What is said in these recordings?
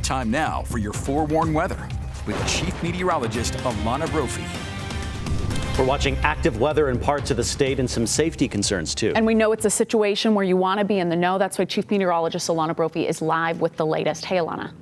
Time now for your forewarned weather with Chief Meteorologist Alana Brophy. We're watching active weather in parts of the state and some safety concerns, too. And we know it's a situation where you want to be in the know. That's why Chief Meteorologist Alana Brophy is live with the latest. Hey, Alana.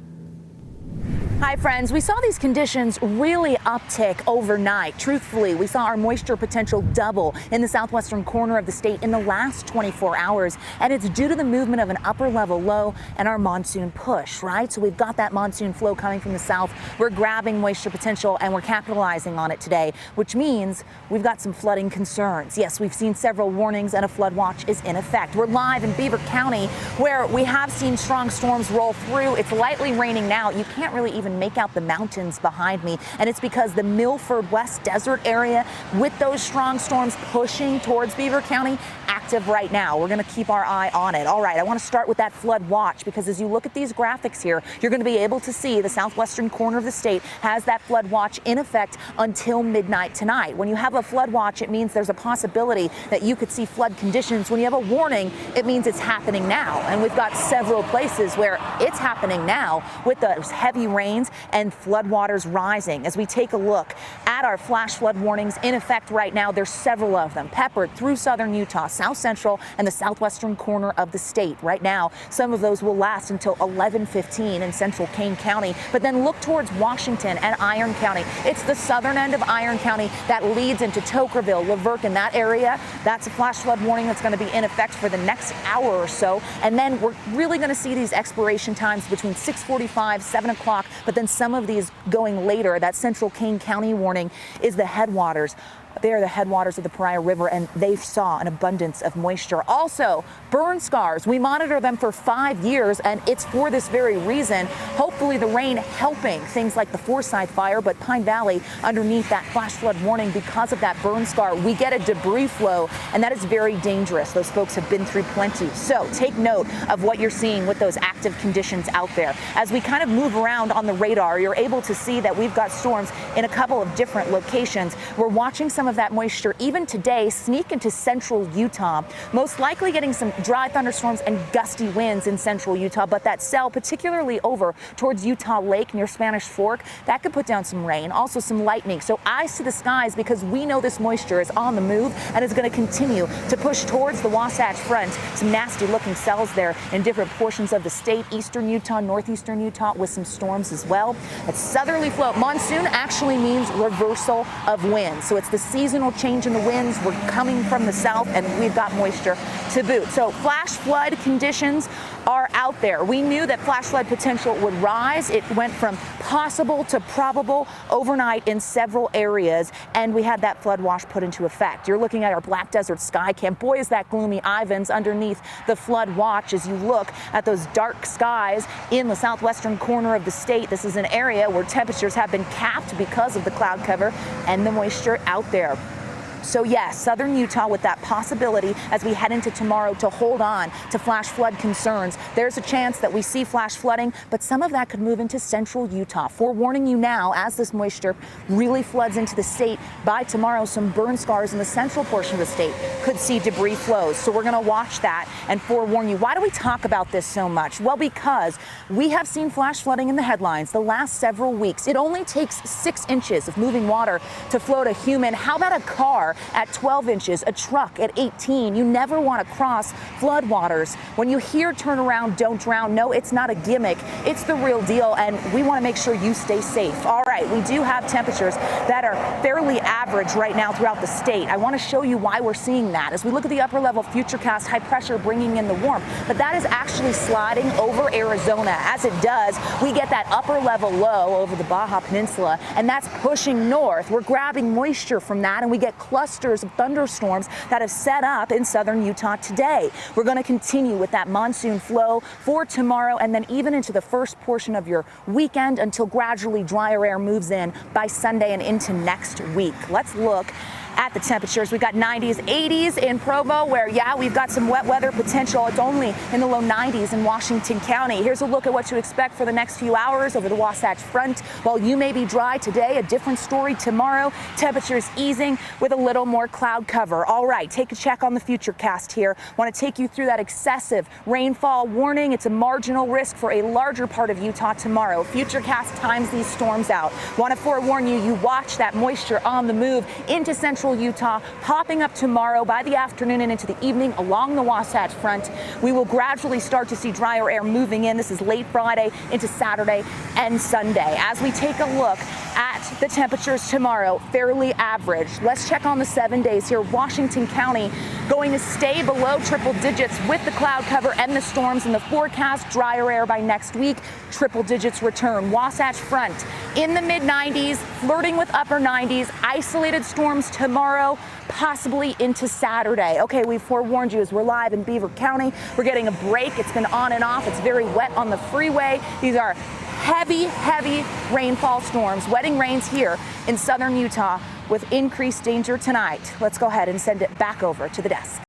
Hi, friends. We saw these conditions really uptick overnight. Truthfully, we saw our moisture potential double in the southwestern corner of the state in the last 24 hours. And it's due to the movement of an upper level low and our monsoon push, right? So we've got that monsoon flow coming from the south. We're grabbing moisture potential and we're capitalizing on it today, which means we've got some flooding concerns. Yes, we've seen several warnings and a flood watch is in effect. We're live in Beaver County where we have seen strong storms roll through. It's lightly raining now. You can't really even make out the mountains behind me, and it's because the Milford West Desert area with those strong storms pushing towards Beaver County active right now. We're going to keep our eye on it. All right, I want to start with that flood watch because as you look at these graphics here, you're going to be able to see the southwestern corner of the state has that flood watch in effect until midnight tonight. When you have a flood watch, it means there's a possibility that you could see flood conditions. When you have a warning, it means it's happening now, and we've got several places where it's happening now with those heavy rains and floodwaters rising. As we take a look at our flash flood warnings in effect right now, there's several of them peppered through southern Utah, south central, and the southwestern corner of the state. Right now, some of those will last until 11:15 in central Kane County, but then look towards Washington and Iron County. It's the southern end of Iron County that leads into Tokerville, Laverque, in that area. That's a flash flood warning that's going to be in effect for the next hour or so. And then we're really going to see these expiration times between 6:45, 7 o'clock, but then some of these going later. That central Kane County warning is the headwaters. They are the headwaters of the Pariah River, and they saw an abundance of moisture. Also, burn scars. We monitor them for 5 years, and it's for this very reason. Hopefully the rain helping things like the Forsyth fire, but Pine Valley underneath that flash flood warning because of that burn scar. We get a debris flow, and that is very dangerous. Those folks have been through plenty. So take note of what you're seeing with those active conditions out there. As we kind of move around on the radar, you're able to see that we've got storms in a couple of different locations. We're watching some of that moisture even today sneak into central Utah, most likely getting some dry thunderstorms and gusty winds in central Utah, but that cell particularly over towards Utah Lake near Spanish Fork, that could put down some rain, also some lightning. So eyes to the skies because we know this moisture is on the move and is going to continue to push towards the Wasatch Front. Some nasty looking cells there in different portions of the state, eastern Utah, northeastern Utah, with some storms as well. A southerly flow. Monsoon actually means reversal of winds. So it's the seasonal change in the winds. We're coming from the south and we've got moisture to boot. So flash flood conditions are out there. We knew that flash flood potential would rise. It went from possible to probable overnight in several areas, and we had that flood watch put into effect. You're looking at our Black Desert sky cam. Boy, is that gloomy Ivans underneath the flood watch as you look at those dark skies in the southwestern corner of the state. This is an area where temperatures have been capped because of the cloud cover and the moisture out there. So yes, southern Utah with that possibility as we head into tomorrow to hold on to flash flood concerns. There's a chance that we see flash flooding, but some of that could move into central Utah. Forewarning you now, as this moisture really floods into the state, by tomorrow some burn scars in the central portion of the state could see debris flows. So we're going to watch that and forewarn you. Why do we talk about this so much? Well, because we have seen flash flooding in the headlines the last several weeks. It only takes 6 inches of moving water to float a human. How about a car at 12 inches, a truck at 18? You never want to cross floodwaters. When you hear turn around, don't drown, no, it's not a gimmick. It's the real deal, and we want to make sure you stay safe. All right, we do have temperatures that are fairly average right now throughout the state. I want to show you why we're seeing that. As we look at the upper level futurecast, high pressure bringing in the warmth, but that is actually sliding over Arizona. As it does, we get that upper level low over the Baja Peninsula, and that's pushing north. We're grabbing moisture from that, and we get clusters of thunderstorms that have set up in southern Utah today. We're going to continue with that monsoon flow for tomorrow and then even into the first portion of your weekend until gradually drier air moves in by Sunday and into next week. Let's look at the temperatures. We've got 90s, 80s in Provo, where, yeah, we've got some wet weather potential. It's only in the low 90s in Washington County. Here's a look at what to expect for the next few hours over the Wasatch Front. While you may be dry today, a different story tomorrow. Temperatures easing with a little more cloud cover. All right, take a check on the futurecast here. Want to take you through that excessive rainfall warning. It's a marginal risk for a larger part of Utah tomorrow. Futurecast times these storms out. Want to forewarn you, you watch that moisture on the move into central Utah, popping up tomorrow by the afternoon and into the evening along the Wasatch Front. We will gradually start to see drier air moving in. This is late Friday into Saturday and Sunday. As we take a look at the temperatures tomorrow, fairly average. Let's check on the 7 days here. Washington County going to stay below triple digits with the cloud cover and the storms in the forecast. Drier air by next week. Triple digits return. Wasatch Front in the mid 90s, flirting with upper 90s. Isolated storms tomorrow, possibly into Saturday. Okay, we forewarned you as we're live in Beaver County. We're getting a break. It's been on and off. It's very wet on the freeway. These are heavy rainfall storms, wetting rains here in southern Utah with increased danger tonight. Let's go ahead and send it back over to the desk.